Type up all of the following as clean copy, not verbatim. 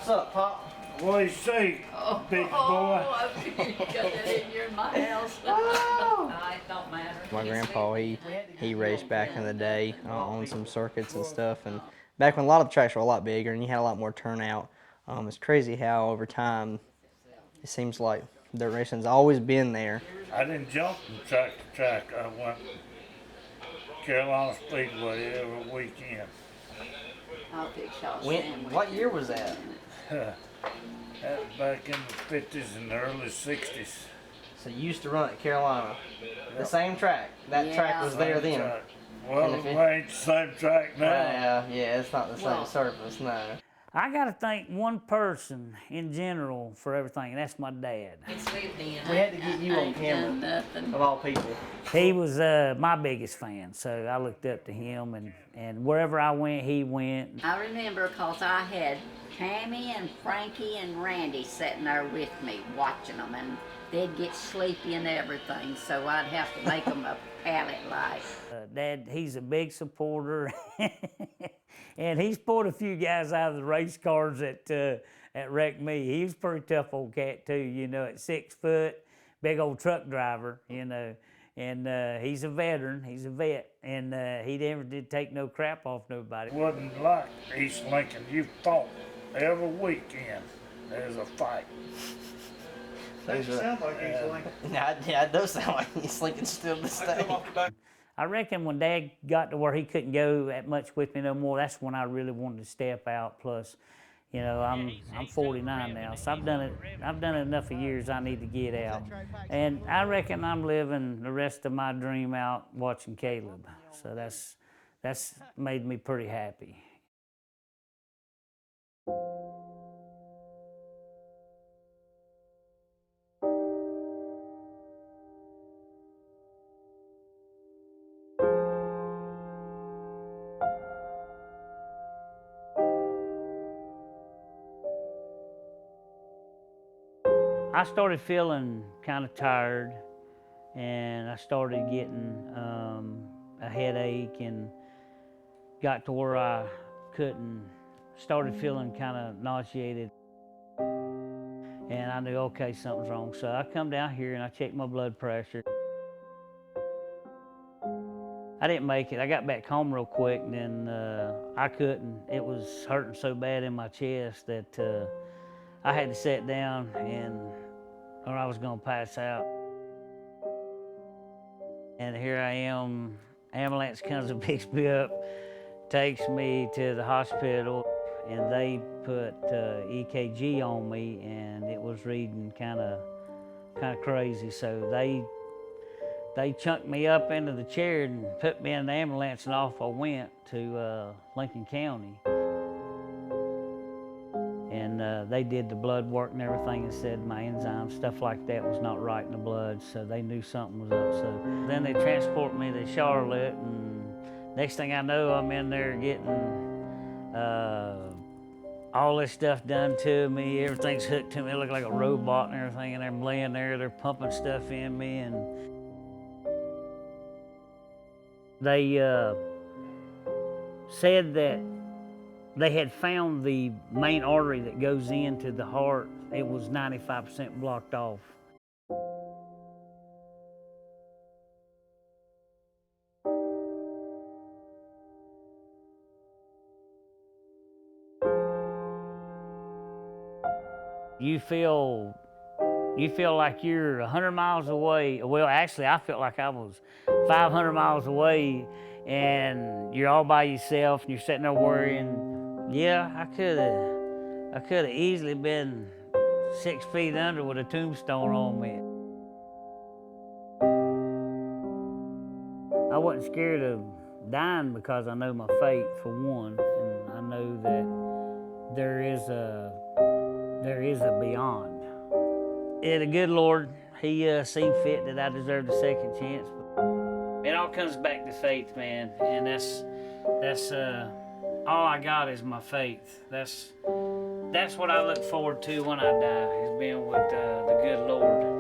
What's up, Pop? What do you say, big boy? I figured you got that in here in my house. It don't matter. My grandpa, he raced back in the day on some circuits and stuff, and back when a lot of the tracks were a lot bigger and you had a lot more turnout. It's crazy how over time it seems like dirt racing's always been there. I didn't jump from track to track. I went Carolina Speedway every weekend. I'll fix y'all a When, sandwich. what year was that? That was back in the 50s and the early 60s. So you used to run at Carolina, the same track. That track was there then. Track. Well, it ain't the same track now. Yeah, it's not the same surface, no. I got to thank one person in general for everything, and that's my dad. We had to get you on camera, of all people. He was my biggest fan, so I looked up to him, and wherever I went, he went. I remember because I had Tammy and Frankie and Randy sitting there with me watching them, and they'd get sleepy and everything, so I'd have to make them a pallet light. Dad, he's a big supporter, and he's pulled a few guys out of the race cars that wrecked me. He was a pretty tough old cat too, you know, at 6 foot, big old truck driver, you know, and he's a veteran, he's a vet, and he never did take no crap off nobody. It wasn't like East Lincoln. You fought every weekend. There's a fight. That sound like East Lincoln. Yeah, it does sound like East Lincoln still to this day. I reckon when Dad got to where he couldn't go that much with me no more, that's when I really wanted to step out. Plus, you know, I'm 49 now, so I've done it enough of years. I need to get out, and I reckon I'm living the rest of my dream out watching Caleb. So that's made me pretty happy. I started feeling kind of tired, and I started getting a headache, and got to where I started feeling kind of nauseated. And I knew, okay, something's wrong. So I come down here and I checked my blood pressure. I didn't make it. I got back home real quick, and then I couldn't. It was hurting so bad in my chest that I had to sit down or I was gonna pass out. And here I am, ambulance comes and picks me up, takes me to the hospital, and they put EKG on me, and it was reading kind of crazy. So they chunked me up into the chair and put me in the ambulance, and off I went to Lincoln County. And they did the blood work and everything and said my enzymes, stuff like that, was not right in the blood, so they knew something was up. So then they transported me to Charlotte, and Next thing I know, I'm in there getting all this stuff done to me. Everything's hooked to me. I look like a robot and everything, and I'm laying there. They're pumping stuff in me, and they said that they had found the main artery that goes into the heart. It was 95% blocked off. You feel like you're 100 miles away. Well, actually, I felt like I was 500 miles away, and you're all by yourself, and you're sitting there worrying. Yeah, I could have easily been 6 feet under with a tombstone on me. I wasn't scared of dying because I know my fate, for one, and I know that there is a beyond. Yeah, the good Lord, He seen fit that I deserved a second chance. It all comes back to faith, man, and that's all I got is my faith. That's what I look forward to when I die, is being with the good Lord.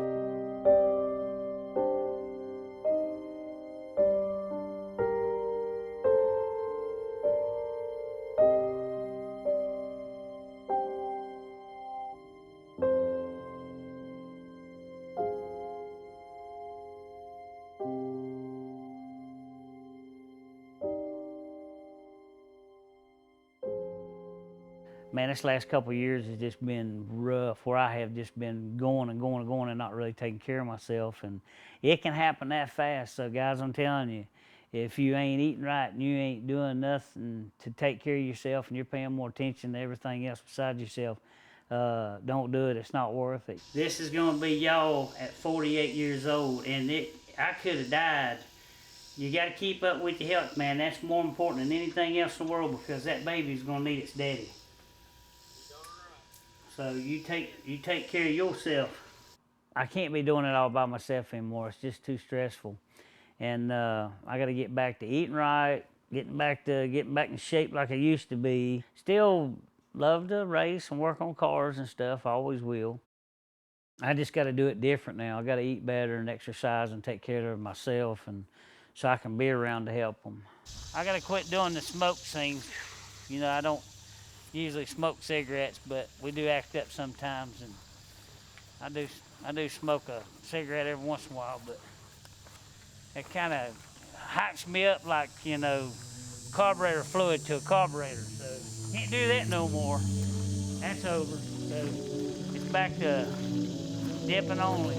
Man, this last couple of years has just been rough, where I have just been going and going and going and not really taking care of myself. And it can happen that fast. So guys, I'm telling you, if you ain't eating right and you ain't doing nothing to take care of yourself, and you're paying more attention to everything else besides yourself, don't do it. It's not worth it. This is gonna be y'all at 48 years old, and I could have died. You gotta keep up with your health, man. That's more important than anything else in the world, because that baby's gonna need its daddy. So you take care of yourself. I can't be doing it all by myself anymore. It's just too stressful. And I got to get back to eating right, getting back in shape like I used to be. Still love to race and work on cars and stuff. I always will. I just got to do it different now. I got to eat better and exercise and take care of myself, and so I can be around to help them. I got to quit doing the smoke thing. You know, I don't usually smoke cigarettes, but we do act up sometimes, and I do smoke a cigarette every once in a while, but it kind of hypes me up like, you know, carburetor fluid to a carburetor. So can't do that no more. That's over. So it's back to dipping only.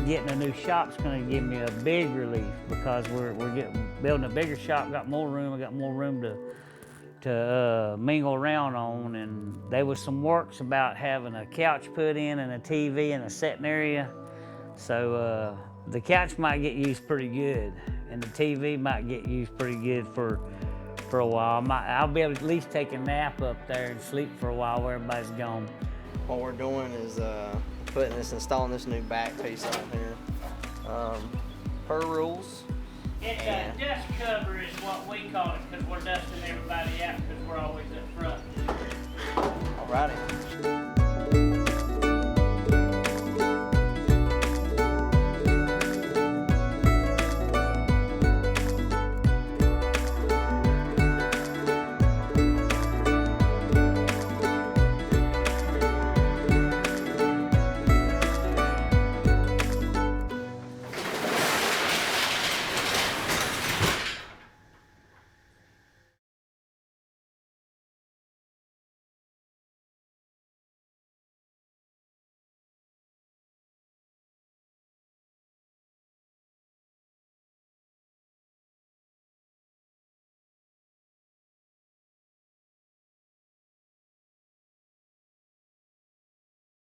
Getting a new shop's going to give me a big relief, because we're building a bigger shop, got more room. I got more room to mingle around on, and there was some works about having a couch put in and a TV and a setting area. So the couch might get used pretty good, and the TV might get used pretty good for a while. I'll be able to at least take a nap up there and sleep for a while where everybody's gone. What we're doing is installing this new back piece on here. Per rules. It's a dust cover is what we call it, because we're dusting everybody out, because we're always up front.